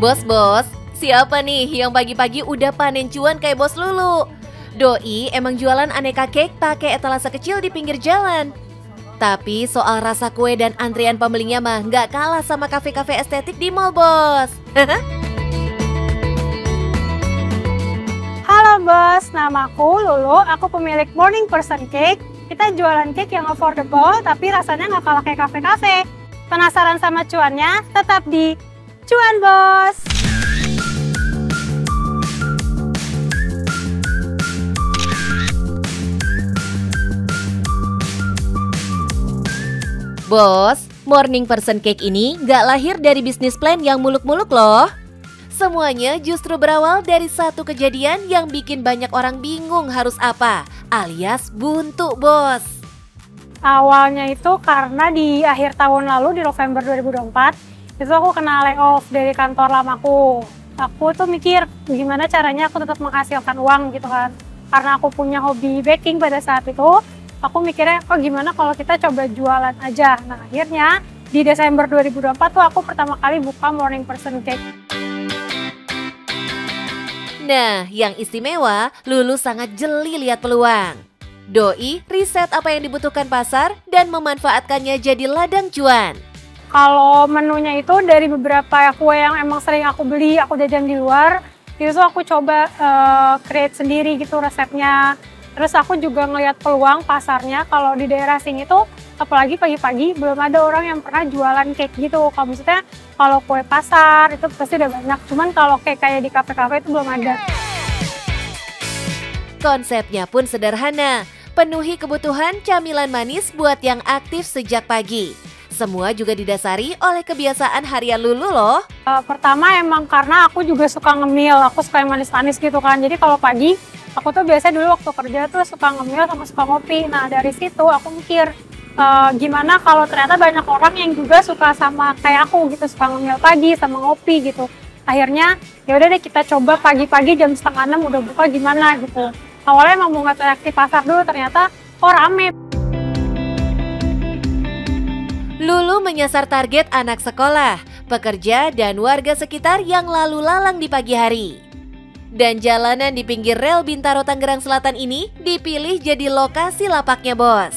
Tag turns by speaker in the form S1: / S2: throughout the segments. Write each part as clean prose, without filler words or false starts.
S1: Bos, siapa nih yang pagi-pagi udah panen cuan kayak Bos Lulu? Doi emang jualan aneka cake pakai etalase kecil di pinggir jalan. Tapi soal rasa kue dan antrian pembelinya mah nggak kalah sama kafe-kafe estetik di mall, Bos.
S2: Halo Bos, namaku Lulu, aku pemilik Morning Person Cake. Kita jualan cake yang affordable tapi rasanya nggak kalah kayak kafe-kafe. Penasaran sama cuannya? Tetap di Cuan Bos!
S1: Bos, Morning Person Cake ini nggak lahir dari bisnis plan yang muluk-muluk loh. Semuanya justru berawal dari satu kejadian yang bikin banyak orang bingung harus apa, alias buntu, Bos.
S2: Awalnya itu karena di akhir tahun lalu, di November 2024, itu aku kena layoff dari kantor lamaku. Aku tuh mikir gimana caranya aku tetap menghasilkan uang gitu kan. Karena aku punya hobi baking pada saat itu, aku mikirnya kok gimana kalau kita coba jualan aja. Nah akhirnya di Desember 2024 tuh aku pertama kali buka Morning Person Cake.
S1: Nah, yang istimewa, Lulu sangat jeli lihat peluang. Doi riset apa yang dibutuhkan pasar dan memanfaatkannya jadi ladang cuan.
S2: Kalau menunya itu dari beberapa kue yang emang sering aku beli, aku jajan di luar, itu aku coba create sendiri gitu resepnya. Terus aku juga ngeliat peluang pasarnya kalau di daerah sini tuh, apalagi pagi-pagi belum ada orang yang pernah jualan cake gitu. Kalau maksudnya kalau kue pasar itu pasti udah banyak, cuman kalau cake kayak di kafe-kafe itu belum ada.
S1: Konsepnya pun sederhana, penuhi kebutuhan camilan manis buat yang aktif sejak pagi. Semua juga didasari oleh kebiasaan harian Lulu loh.
S2: Pertama emang karena aku juga suka ngemil, aku suka yang manis-manis gitu kan. Jadi kalau pagi, aku tuh biasa dulu waktu kerja tuh suka ngemil sama suka ngopi. Nah dari situ aku mikir, gimana kalau ternyata banyak orang yang juga suka sama kayak aku gitu, suka ngemil pagi sama ngopi gitu. Akhirnya ya udah deh kita coba pagi-pagi jam 5:30 udah buka gimana gitu. Awalnya emang mau nge-reaksi pasar dulu, ternyata kok rame.
S1: Lulu menyasar target anak sekolah, pekerja, dan warga sekitar yang lalu lalang di pagi hari. Dan jalanan di pinggir rel Bintaro Tangerang Selatan ini dipilih jadi lokasi lapaknya, Bos.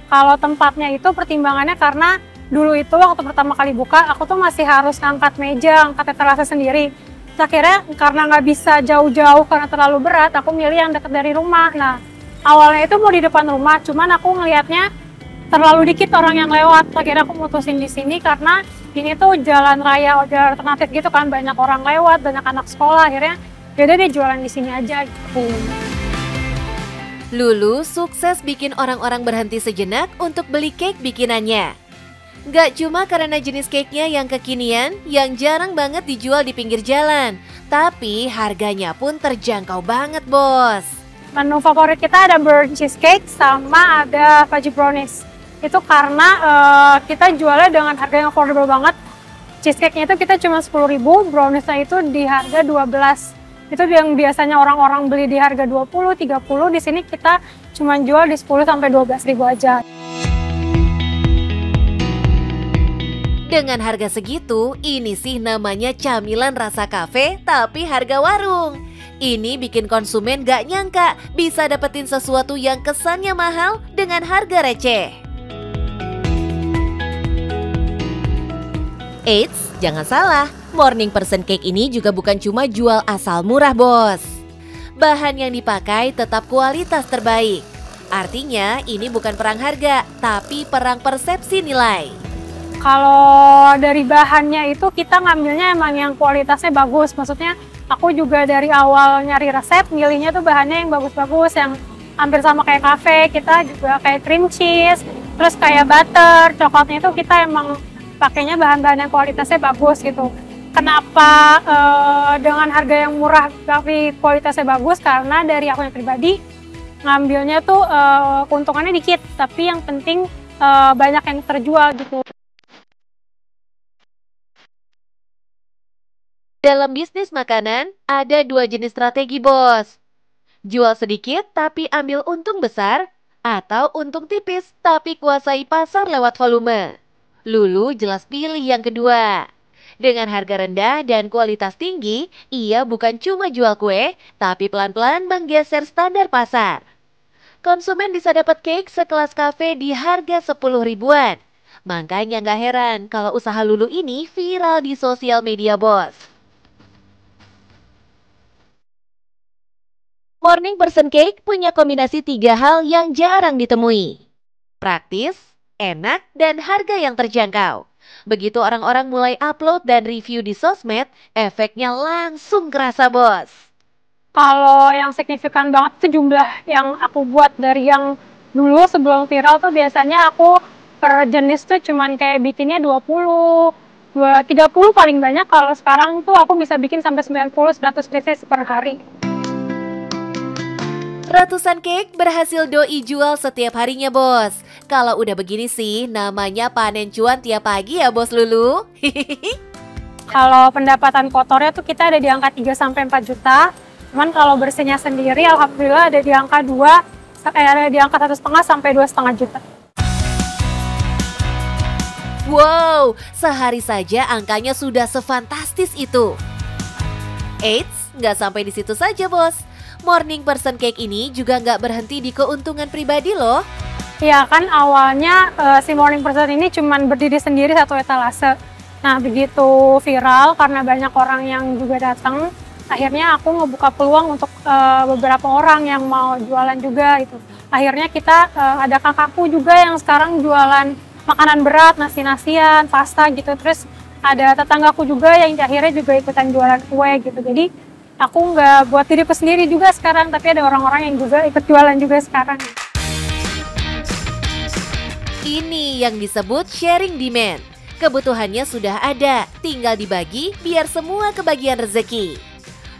S2: Kalau tempatnya itu pertimbangannya karena dulu itu waktu pertama kali buka, aku tuh masih harus ngangkat meja, angkat etalase sendiri. Terus akhirnya karena nggak bisa jauh-jauh karena terlalu berat, aku milih yang dekat dari rumah. Nah, awalnya itu mau di depan rumah, cuman aku ngelihatnya terlalu dikit orang yang lewat. Akhirnya aku mutusin di sini karena ini tuh jalan raya udah alternatif gitu kan, banyak orang lewat, banyak anak sekolah. Akhirnya yaudah deh jualan di sini aja gitu.
S1: Lulu sukses bikin orang-orang berhenti sejenak untuk beli cake bikinannya. Gak cuma karena jenis cake-nya yang kekinian, yang jarang banget dijual di pinggir jalan, tapi harganya pun terjangkau banget, Bos.
S2: Menu favorit kita ada burnt cheesecake sama ada fudgy brownies. Itu karena kita jualnya dengan harga yang affordable banget. Cheesecake-nya itu kita cuma 10.000, brownies-nya itu di harga 12. Itu yang biasanya orang-orang beli di harga 20, 30, di sini kita cuma jual di 10 sampai 12.000 aja.
S1: Dengan harga segitu, ini sih namanya camilan rasa kafe tapi harga warung. Ini bikin konsumen gak nyangka bisa dapetin sesuatu yang kesannya mahal dengan harga receh. Eits, jangan salah, Morning Person Cake ini juga bukan cuma jual asal murah, Bos. Bahan yang dipakai tetap kualitas terbaik. Artinya ini bukan perang harga, tapi perang persepsi nilai.
S2: Kalau dari bahannya itu kita ngambilnya emang yang kualitasnya bagus. Maksudnya aku juga dari awal nyari resep, milihnya tuh bahannya yang bagus-bagus, yang hampir sama kayak kafe. Kita juga kayak cream cheese, terus kayak butter, coklatnya itu kita emang pakainya bahan-bahan yang kualitasnya bagus gitu. Kenapa dengan harga yang murah tapi kualitasnya bagus? Karena dari aku yang pribadi ngambilnya tuh keuntungannya dikit, tapi yang penting banyak yang terjual gitu.
S1: Dalam bisnis makanan, ada dua jenis strategi, Bos. Jual sedikit tapi ambil untung besar, atau untung tipis tapi kuasai pasar lewat volume. Lulu jelas pilih yang kedua. Dengan harga rendah dan kualitas tinggi, ia bukan cuma jual kue, tapi pelan-pelan menggeser standar pasar. Konsumen bisa dapat cake sekelas kafe di harga 10 ribuan. Makanya nggak heran kalau usaha Lulu ini viral di sosial media, bos. Morning Person Cake punya kombinasi 3 hal yang jarang ditemui. Praktis, enak, dan harga yang terjangkau. Begitu orang-orang mulai upload dan review di sosmed, efeknya langsung kerasa, bos.
S2: Kalau yang signifikan banget itu jumlah yang aku buat dari yang dulu sebelum viral tuh biasanya aku per jenis tuh cuman kayak bikinnya 20, 30 paling banyak. Kalau sekarang tuh aku bisa bikin sampai 90-100 pieces per hari.
S1: Ratusan cake berhasil Doi jual setiap harinya, bos. Kalau udah begini sih, namanya panen cuan tiap pagi ya, bos Lulu.
S2: Kalau pendapatan kotornya tuh kita ada di angka 3-4 juta. Cuman kalau bersihnya sendiri, alhamdulillah ada di angka 1,5 sampai 2,5 juta.
S1: Wow, sehari saja angkanya sudah sefantastis itu. Eits, nggak sampai di situ saja, bos. Morning Person Cake ini juga nggak berhenti di keuntungan pribadi loh.
S2: Iya kan awalnya si Morning Person ini cuman berdiri sendiri satu etalase. Nah begitu viral karena banyak orang yang juga datang, akhirnya aku ngebuka peluang untuk beberapa orang yang mau jualan juga itu. Akhirnya kita ada kakakku juga yang sekarang jualan makanan berat, nasi-nasian, pasta gitu. Terus ada tetanggaku juga yang akhirnya juga ikutan jualan kue gitu. Jadi aku nggak buat diriku sendiri juga sekarang, tapi ada orang-orang yang juga ikut jualan juga sekarang.
S1: Ini yang disebut sharing demand. Kebutuhannya sudah ada, tinggal dibagi biar semua kebagian rezeki.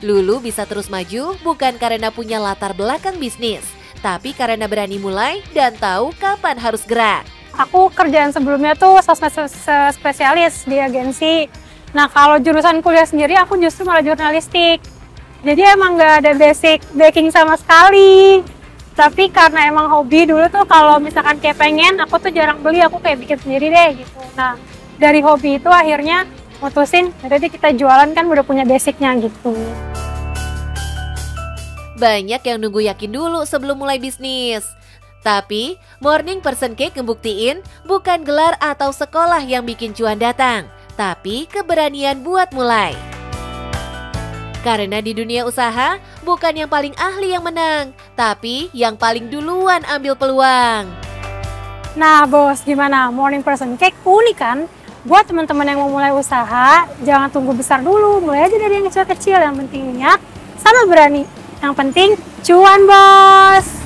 S1: Lulu bisa terus maju bukan karena punya latar belakang bisnis, tapi karena berani mulai dan tahu kapan harus gerak.
S2: Aku kerjaan sebelumnya tuh sosmed spesialis di agensi. Nah kalau jurusan kuliah sendiri aku justru malah jurnalistik. Jadi emang nggak ada basic baking sama sekali. Tapi karena emang hobi dulu tuh kalau misalkan kayak pengen, aku tuh jarang beli, aku kayak bikin sendiri deh gitu. Nah dari hobi itu akhirnya mutusin, jadi kita jualan kan udah punya basicnya gitu.
S1: Banyak yang nunggu yakin dulu sebelum mulai bisnis. Tapi Morning Person Cake ngebuktiin bukan gelar atau sekolah yang bikin cuan datang, tapi keberanian buat mulai. Karena di dunia usaha, bukan yang paling ahli yang menang, tapi yang paling duluan ambil peluang.
S2: Nah bos, gimana? Morning Person Cake unik kan? Buat teman-teman yang mau mulai usaha, jangan tunggu besar dulu, mulai aja dari yang kecil-kecil. Yang penting niat sama berani. Yang penting cuan, bos!